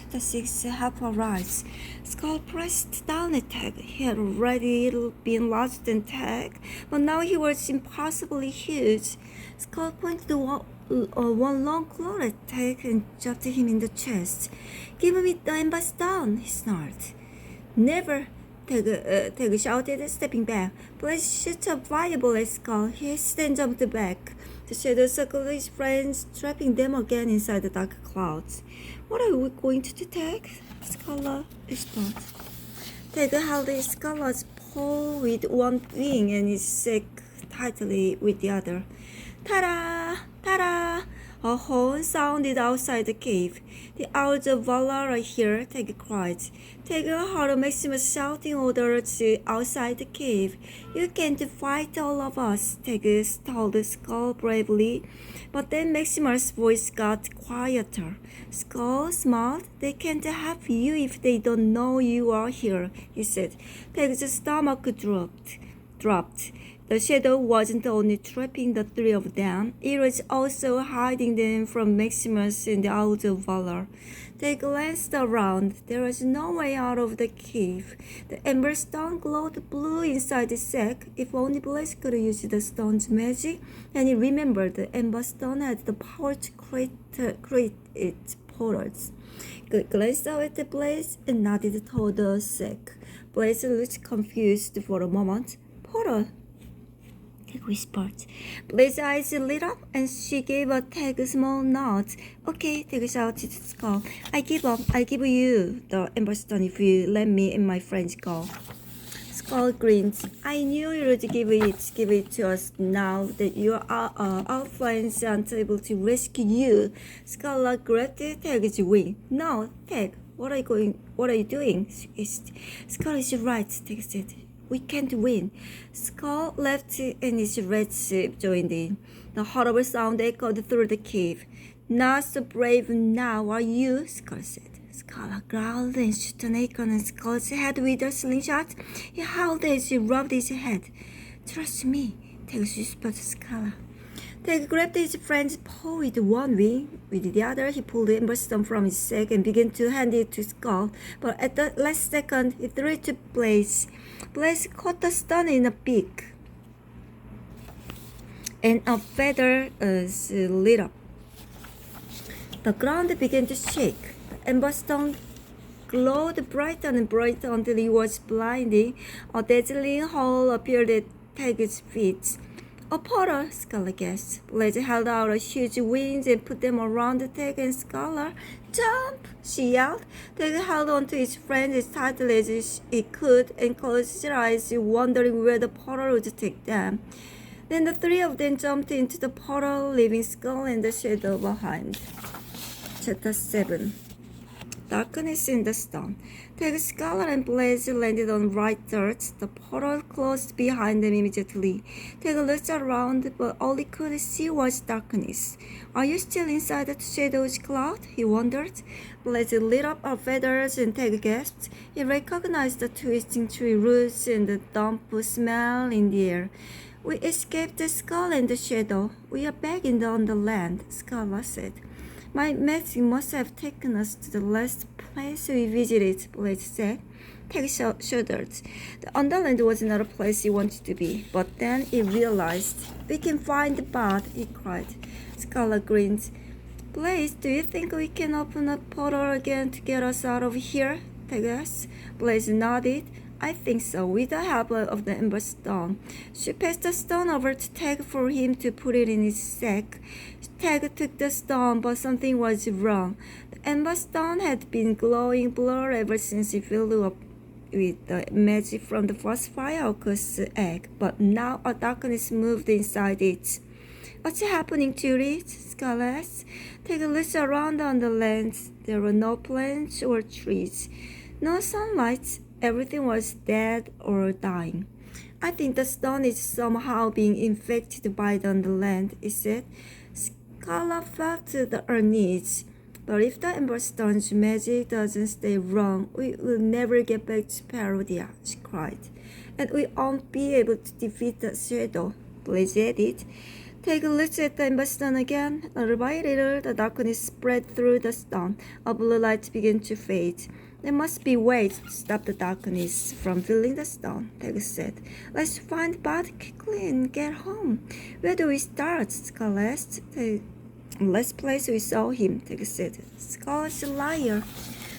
Chapter 6 Help Arise. Skull pressed down at Tag. He had already been larger than Tag, but now he was impossibly huge. Skull pointed one long claw at Tag and jabbed him in the chest. Give me the ember stone, he snarled. Never, Tag shouted, stepping back. Blaze shot a fireball at Skull. He hissed and jumped back. The shadow circled his friends, trapping them again inside the dark clouds. What are we going to do, Tag? Skull responded. Tag held his Skull's paw with one wing and his sack tightly with the other. Ta-da! Ta-da! A horn sounded outside the cave. The owls of Valar are here, Tag cried. Tag heard Maximus shouting orders outside the cave. You can't fight all of us, Tag told Skull bravely. But then Maximus' voice got quieter. Skull smiled. They can't have you if they don't know you are here, he said. Tag's stomach dropped. The shadow wasn't only trapping the three of them, it was also hiding them from Maximus and the Owls of Valar. They glanced around. There was no way out of the cave. The ember stone glowed blue inside the sack. If only Blaze could use the stone's magic, and he remembered the ember stone had the power to create its portals. He glanced out at the Blaze and nodded toward the sack. Blaze looked confused for a moment. Portal? Tag whispered. Blaze's eyes lit up and she gave a Tag small nod. Okay, Tag shouted to Skull. I give up. I'll give you the ember stone if you let me and my friends go. Skull grinned. I knew you would give it to us now that our friends aren't able to rescue you. Skull grabbed Tag's wing. No, Tag, what are you doing? Skull is right, Tag said. We can't win. Skull left and his rats joined in. The horrible sound echoed through the cave. Not so brave now, are you? Skull said. Skull growled and shot an acorn at Skull's head with a slingshot. He howled as he rubbed his head. Trust me, Tag whispered to Skull. Tag grabbed his friend's paw with one wing. With the other, he pulled the ember stone from his sack and began to hand it to Skull. But at the last second, he threw it to Blaze. Blaze caught the stone in a beak, and a feather lit up. The ground began to shake. The ember stone glowed brighter and brighter until it was blinding. A dazzling hole appeared at Tag's feet. A portal, Skull guessed. Blaze held out a huge wings and put them around Tag and Skull. Jump! She yelled. Tag held onto his friend as tightly as he could and closed his eyes, wondering where the portal would take them. Then the three of them jumped into the portal, leaving Skull and the shadow behind. Chapter 7 Darkness in the Stone. Tag, Skull, and Blaze landed on right dirt. The portal closed behind them immediately. Tag looked around, but all he could see was darkness. Are you still inside that shadow's cloud? He wondered. Blaze lit up our feathers and Tag gasped. He recognized the twisting tree roots and the damp smell in the air. We escaped the Skull and the shadow. We are back on the land, Skull said. My magic must have taken us to the last place we visited, Blaze said. Tag shuddered. The Underland was not a place he wanted to be, but then he realized. We can find the bard, he cried. Skull grinned. Blaze, do you think we can open a portal again to get us out of here? Tag asked. Blaze nodded. I think so, with the help of the ember stone. She passed the stone over to Tag for him to put it in his sack. Tag took the stone, but something was wrong. The ember stone had been glowing blue ever since he filled up with the magic from the first Fireorcus egg, but now a darkness moved inside it. What's happening to it? Skull asked. Tag looked around on the land. There were no plants or trees. No sunlight. Everything was dead or dying. I think the stone is somehow being infected by the underland, he said. Skull felt the unease. But if the ember stone's magic doesn't stay wrong, we will never get back to Perodia, she cried. And we won't be able to defeat the shadow, Blaze added. Take a look at the ember again. Little by little, the darkness spread through the stone. A blue light began to fade. There must be ways to stop the darkness from filling the stone, Teg said. Let's find Bud quickly and get home. Where do we start? Skull asked. The last place we saw him, Teg said. Skull's a liar.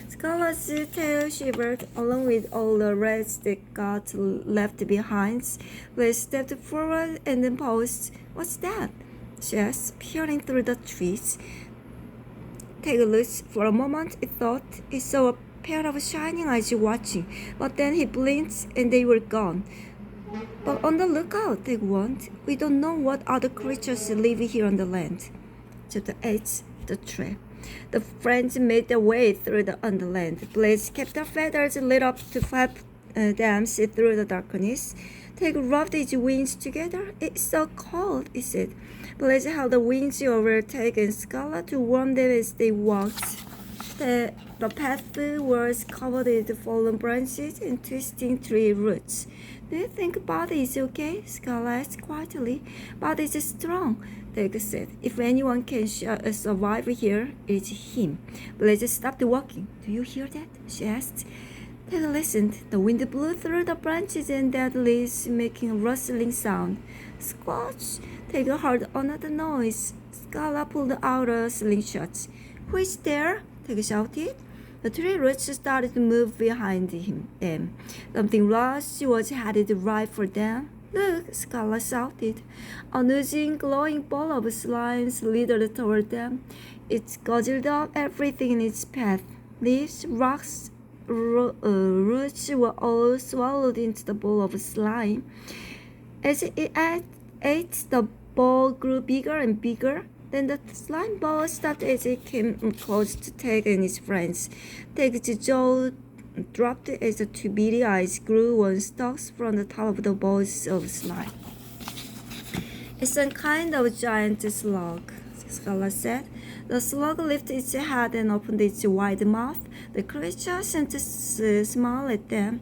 Skull's tail shivered, along with all the rats that got left behind. Blaze stepped forward and then paused. What's that? She asked, peering through the trees. Take a look. For a moment, it thought it saw a pair of shining eyes watching, but then he blinked and they were gone. But on the lookout, Tig warned. We don't know what other creatures live here on the land. Chapter 8. The Trap. The friends made their way through the underland. Blaze kept their feathers lit up to help them see through the darkness. Tig rubbed his wings together. It's so cold, he said. Blaze held the wings over Tig and Scarlet to warm them as they walked. The path was covered with fallen branches and twisting tree roots. Do you think Bud is okay? Scarlet asked quietly. Bud is strong, Tig said. If anyone can survive here, it's him. Blaze stopped walking. Do you hear that? She asked. Tig listened. The wind blew through the branches and dead leaves, making a rustling sound. Squelch! Tig heard another noise. Scarlet pulled out a slingshot. Who is there? Tig shouted. The tree roots started to move behind them. Something large was headed right for them. Look, Scarlet shouted. An oozing, glowing ball of slime slithered toward them. It guzzled up everything in its path. Leaves, rocks, roots were all swallowed into the ball of slime. As it ate, the ball grew bigger and bigger. Then the slime ball stopped as it came close to Tig and his friends. Tig's jaw dropped as the two beady eyes grew on stalks from the top of the balls of slime. It's some kind of giant slug, Scarlet said. The slug lifted its head and opened its wide mouth. The creature sent a smile at them,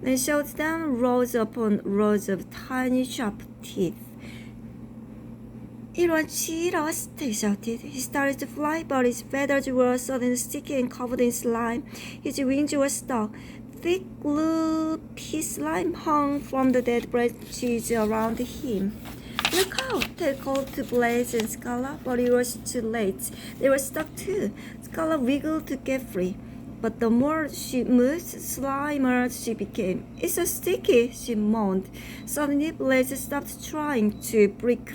then showed them rows upon rows of tiny sharp teeth. It won't cheat us, Tig shouted. He started to fly, but his feathers were suddenly sticky and covered in slime. His wings were stuck. Thick, gloopy slime hung from the dead branches around him. Look out! Tig called to Blaze and Scarlet, but it was too late. They were stuck too. Scarlet wiggled to get free. But the more she moved, slimier she became. It's so sticky, she moaned. Suddenly, Blaze stopped trying to break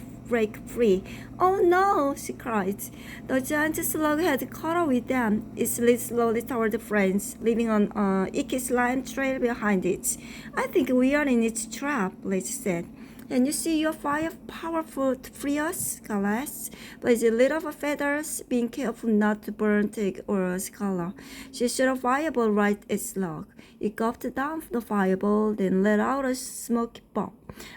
free. Oh no, she cried. The giant slug had caught up with them. It slid slowly toward the friends, leaving an icky slime trail behind it. I think we are in its trap, Blaze said. Can you see your firepower to free us? Scarlet asked. Blaze lit up her feathers, being careful not to burn Tig or Scarlet. She shot a fireball right at Slug. It gulped down the fireball, then let out a smoky pop.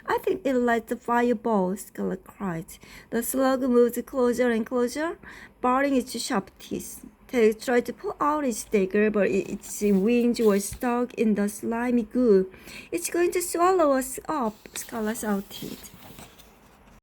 I think it'll light the fireball, Scarlet cried. The slug moved closer and closer, baring its sharp teeth. Tig tried to pull out its dagger, but its wings were stuck in the slimy goo. It's going to swallow us up, Scarlet shouted.